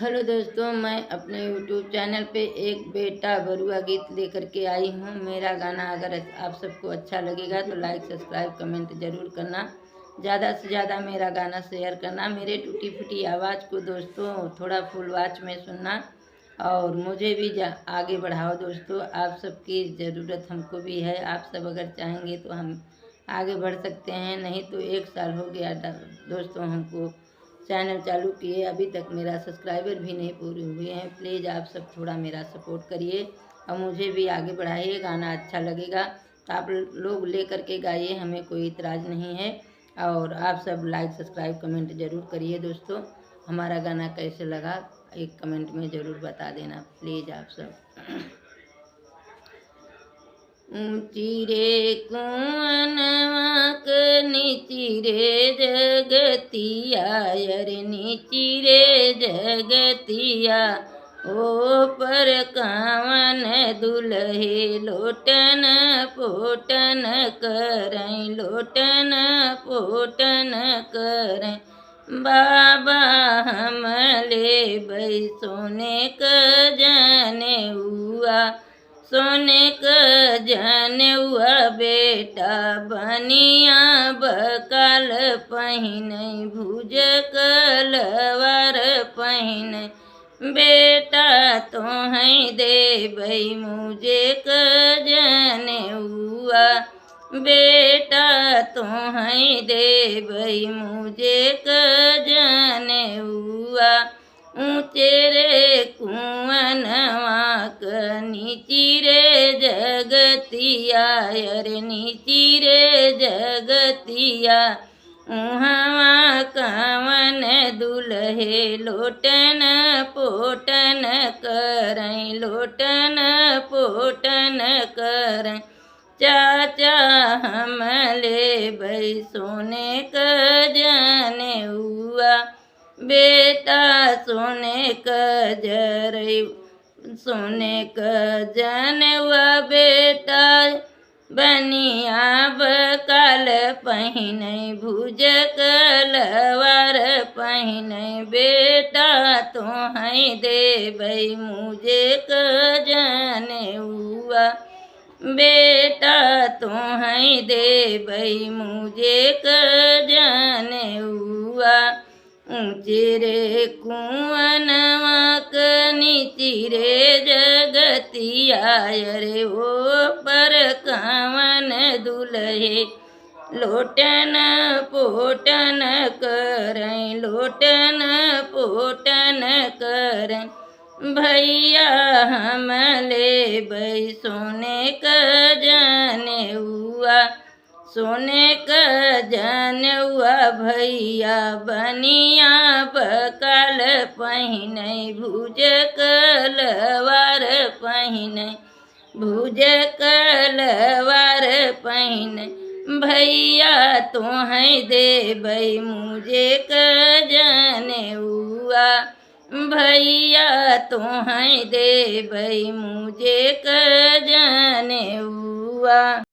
Hello दोस्तों, मैं अपने यूट्यूब चैनल पे एक बेटा बरुआ गीत लेकर के आई हूँ। मेरा गाना अगर आप सबको अच्छा लगेगा तो लाइक सब्सक्राइब कमेंट ज़रूर करना। ज़्यादा से ज़्यादा मेरा गाना शेयर करना। मेरे टूटी फूटी आवाज़ को दोस्तों थोड़ा फुल वॉच में सुनना और मुझे भी आगे बढ़ाओ दोस्तों। आप सबकी ज़रूरत हमको भी है। आप सब अगर चाहेंगे तो हम आगे बढ़ सकते हैं। नहीं तो 1 साल हो गया दोस्तों हमको चैनल चालू किए, अभी तक मेरा सब्सक्राइबर भी नहीं पूरे हुए हैं। प्लीज़ आप सब थोड़ा मेरा सपोर्ट करिए और मुझे भी आगे बढ़ाइए। गाना अच्छा लगेगा तो आप लोग ले करके गाइए, हमें कोई इतराज़ नहीं है। और आप सब लाइक सब्सक्राइब कमेंट ज़रूर करिए दोस्तों। हमारा गाना कैसे लगा एक कमेंट में ज़रूर बता देना प्लीज़ आप सब। ऊँची रे कुआनवा क नीची रे जगतिया, अरे नीची रे जगतिया। ओ पर कावन दुल्हे लोटन पोटन करैं, लोटन पोटन करैं। बाबा हम ले सोने क जनेउआ, सोने क जनेउआ। बेटा बनिया बकाल पहिनै, भुज कलवार पहिनै। बेटा तोहैं देबै मुझे क जनेउआ, बेटा तोहैं देबै मुझे क जनेउआ। ऊँचे रे कुआनवा क नीची रे जगतिया, अरे नीची रे जगतिया। उहाँ कावन दुल्हे लोटन पोटन करैं, लोटन पोटन करैं। चाचा हम लेबै सोने क जनेउआ, बेटा सोने क जरई, सोने क जनेउआ। बेटा बनिया बकाल पहिनै, भुज कलवार पहिनै। बेटा तोहैं देबै मुझे क जनेउआ, बेटा तोहैं देबै मुझे क जनेउआ। ऊँचे रे कुआनवा क नीची रे जगतिया, अरे ओ पर कावन दुल्हे लोटन पोटन करैं, लोटन पोटन करैं। भैया हम लेबै सोने क जनेउआ, सोने क जनेउआ। भैया बनिया बकाल पहिनै, भुज कलवार पहिनै, भुज कलवार पहिनै। भैया तोहैं देबै मुझे क जनेउआ, भैया तोहैं देबै मुझे क जनेउआ।